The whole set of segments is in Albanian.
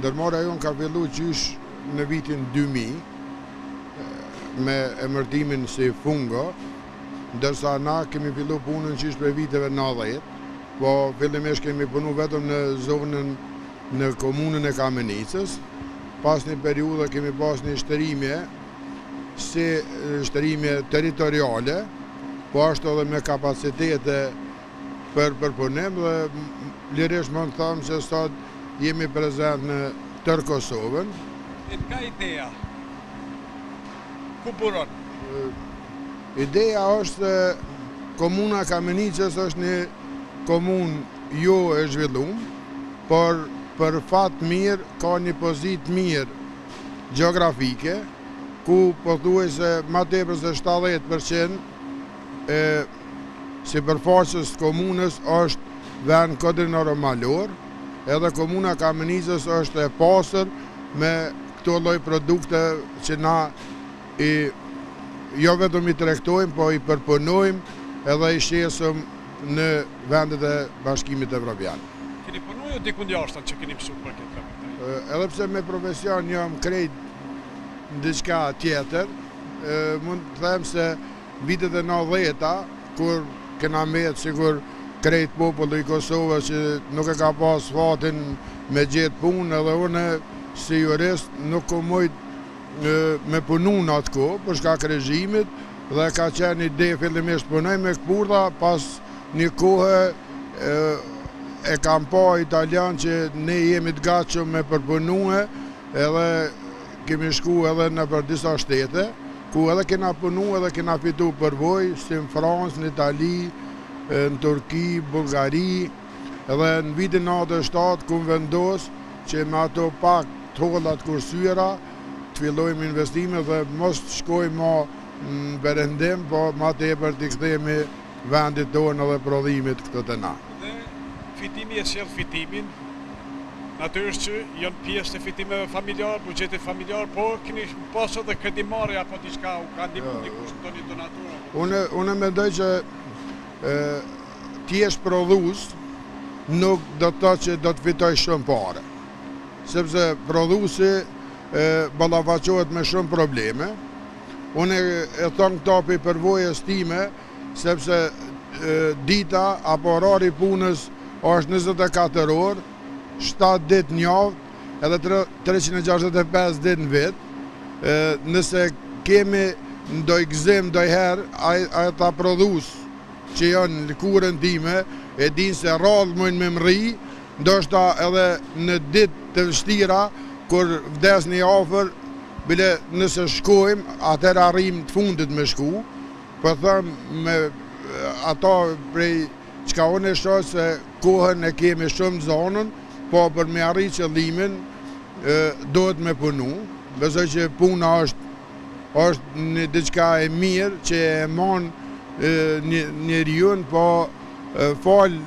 Ndërmarrja jonë ka filluar qysh në vitin 2000 me emërtimin si Fungo, ndërsa na kemi filluar punën qysh për viteve 90, po fillimisht kemi punu vetëm në zonën në komunën e Kamenicës. Pas një periudhë kemi pas një shtërimje, si shtërimje territoriale, po ashtu edhe me kapacitete për punim dhe lirisht më të thamë që sot jemi prezent në tërë Kosovën. E ka ideja? Ku punon? Ideja është komuna Kamenicës është një komunë jo e zhvilluar, por për fat mirë ka një pozitë mirë gjeografike, ku pothuajse më tepër se 70% sipërfaqes së komunës është vend kodrinor malor, edhe komuna Kamenicës është e pastër me këto lloj produkte që na jo vetëm i tregtojmë, po i përpunojmë edhe i shesim në vendet e Bashkimit Evropian. Keni punuar diku jashtë që keni mësuar për këtë? Edhe pse me profesion jam krejt diçka tjetër, mund të them se vitet e 90-ta, kur kena mbet sigur krejt populli i Kosovës që nuk e ka pas fatin me gjetë punë, edhe unë si jurist nuk ko mujt me punu në atë kohë, për shkak regjimit, dhe ka qenë ide fillimisht punoj me këpurdha, pas një kohë e kam pa italian që ne jemi të gatshëm me përpunue, edhe kemi shku edhe në për disa shtete, ku edhe kena punu edhe kena fitu përvoj, si në Francë, në Itali, në Turki, Bulgari, edhe në vitin 97 ku vendos që me ato pak tollat kursyera të fillojmë investime dhe mos të shkojmë ma në perëndim, po ma tepër të kthehemi vendit tonë edhe prodhimit këtë të na. Dhe fitimi e sjell fitimin, natyrisht që janë pjesë të fitimeve familjar, buxhetit familjar, po keni pas edhe kredimarrje apo diçka u ka ndihmuar dikush ndonjë donator? Unë mendoj që ti jesh prodhues nuk do të thotë që do të fitoj shumë parë, sepse prodhuesi ballafaqohet me shumë probleme. Unë e thon këto për përvojës time, sepse dita apo orari punës është 24 orë, 7 ditë në javë, edhe 365 ditë në vit. Nëse kemi ndoj gëzim ndojherë, ata prodhues që janë në kurën time, e din se rradhë mujnë me mri, ndoshta edhe në ditë të vështira, kur vdesni afër, bile nëse shkojmë, atëherë arrim të fundit me shku, për thëmë me ato prej çka unë e shoh se kohën e kemi shumë zonën, po për me arrit qëllimin duhet me punu. Besoj që puna është një diçka e mirë që e mon njeriu, po fal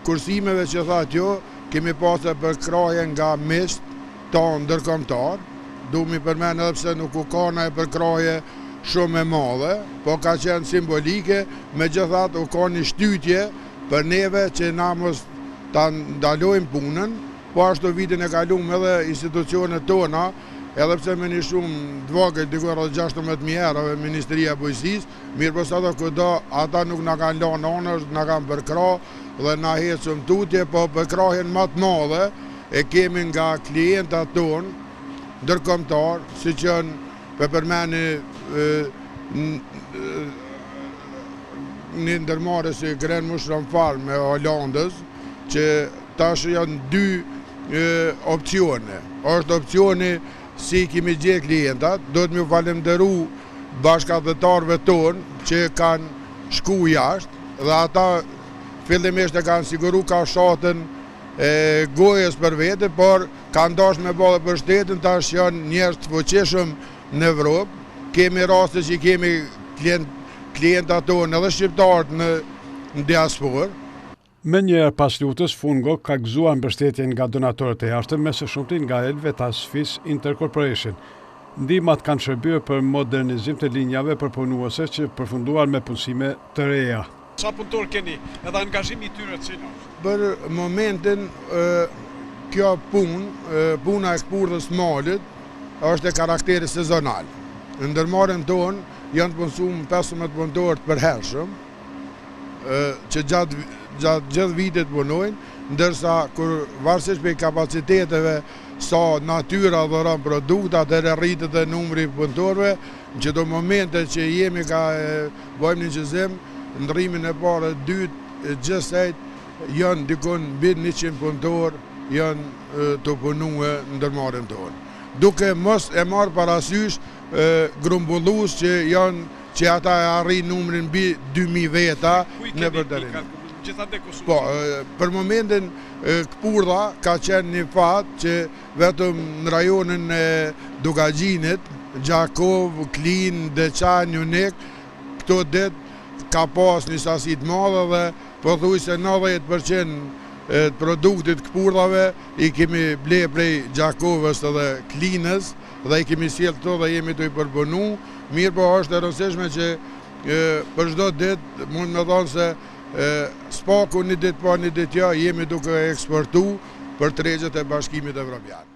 kursimeve që tha jo, kemi pasur përkrahje nga miqt tonë ndërkombëtar. Duhemi përmend edhe pse nuk u ka në përkrahje shumë e madhe, po ka qenë simbolike, megjithatë u ka një shtytje për neve që na mos ta ndalojmë punën, po ashtu vitin e kaluam edhe institucionet tona, edhe pse me një shumë të vogël, diku rreth 16.000 euro me Ministria e Bujqësisë, mirë po sado kudo ata nuk na kanë lënë onësh, na kanë përkrah dhe na hecëm tutje, po përkrahjen më të madhe e kemi nga klientat tonë ndërkombëtar, siç janë për përmeni një ndërmarrës si Grand Mushroom Farm me Hollandës, që tash janë 2 opcione. Është opcioni si kemi gjetë klientat, do të më falenderu bashkëdhëtarëve tonë që kanë shku jashtë, dhe ata fillimisht e kanë siguru ka shatën gojës për vete, por kanë dash me ballë për shtetin, tash janë njerëz të fuqishëm në Evropë. Kemi raste që kemi klientat tonë edhe shqiptarët në diasporë. Me njëherë pas lutës, Fungo ka gëzuar mbështetjen nga donatorët e jashtëm, me së shumti nga Helvetas Fish Intercorporation. Ndihmat kanë shërbyer për modernizim të linjave për punuese që përfunduan me punësime të reja. Sa punëtor keni edhe angazhimi i tyre cili? Për momentin kjo puna e këpurdhës malit, është e karakteri sezonal. Në ndërmarrjen tonë janë të punësuar 15 punëtorë të përhershëm, që gjatë gjithë vitit punojnë, ndërsa kur varësisht për kapaciteteve sa natyra dhuron produkta, atëherë rritet e numri punëtorëve, në çdo momente që jemi bëjmë një gjëzim, ndrimin e parë, dytë, gjithsejt janë dikon mbi 100 punëtorë janë të punue në ndërmarrjen tonë. Duke mos e marrë parasysh grumbullues që ata e arrin numrin mbi 2000 veta në përdarim. Po, për momentin këpurdha ka qenë një fat që vetëm në rajonin e Dugagjinit, Gjakov, Klin, Deçan, Junik, këto ditë ka pas një sasi të madhe dhe pothuajse 90% të produktit këpurdhave i kemi ble prej Gjakovës dhe Klinës dhe i kemi sjellë këto dhe jemi të i përbënu. Mirë po është e rëndësishme që për çdo ditë mund me thonë se spaku një ditë pa një ditë ja jemi duke eksportu për tregjet e Bashkimit Evropian.